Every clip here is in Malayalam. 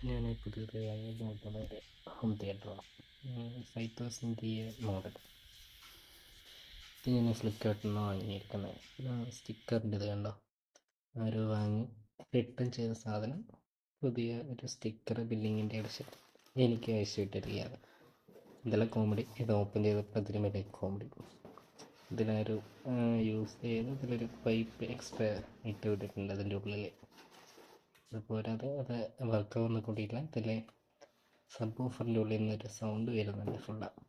ഞാൻ പുതിയതായി വാങ്ങിയത് ഹോം തിയേറ്ററാണ്. 5000 മോഡൽ. ഇത് ഞാൻ ഫ്ലിപ്കാർട്ടിൽ നിന്ന് വാങ്ങിയിരിക്കുന്നത്. സ്റ്റിക്കറിൻ്റെ ഇത് കണ്ടോ, ആരോ വാങ്ങി റിട്ടേൺ ചെയ്ത സാധനം പുതിയ ഒരു സ്റ്റിക്കർ ബില്ലിങ്ങിൻ്റെ അടിച്ചിട്ട് എനിക്ക് അയച്ചിട്ടിരിക്കുകയാണ്. ഇതെല്ലാം കോമഡി. ഇത് ഓപ്പൺ ചെയ്തപ്പോൾ അതിന് വലിയ കോമഡി. ഇതിലൊരു യൂസ് ചെയ്ത് ഇതിലൊരു പൈപ്പ് എക്സ്ട്രാ ഇട്ട് വിട്ടിട്ടുണ്ട് അതിൻ്റെ ഉള്ളിൽ. അതുപോരാതെ അത് വർക്കാവുന്ന കൂടിയില്ല. ഇതിൽ സബ് വൂഫറിൻ്റെ ഉള്ളിൽ നിന്നൊരു സൗണ്ട് വരുന്നുണ്ട് ഫുള്ളാണ്.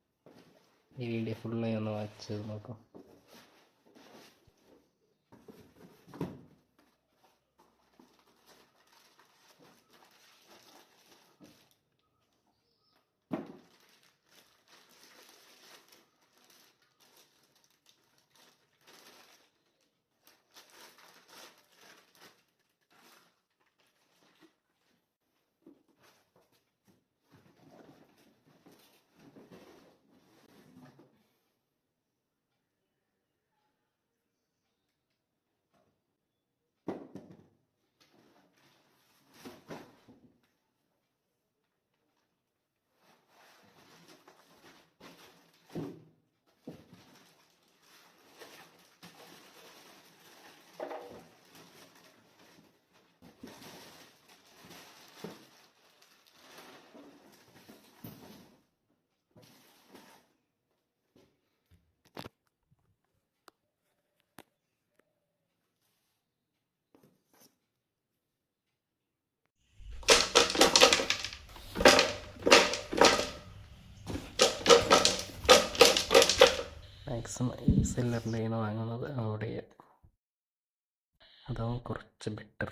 ഈ വീഡിയോ ഫുള്ളായി ഒന്ന് വാച്ച് ചെയ്ത് നോക്കാം. മാക്സിമം ഈ സെല്ലറിൻ്റെ കയ്യിൽ നിന്ന് വാങ്ങുന്നത് അവിടെ അതാവും കുറച്ച് ബെറ്റർ.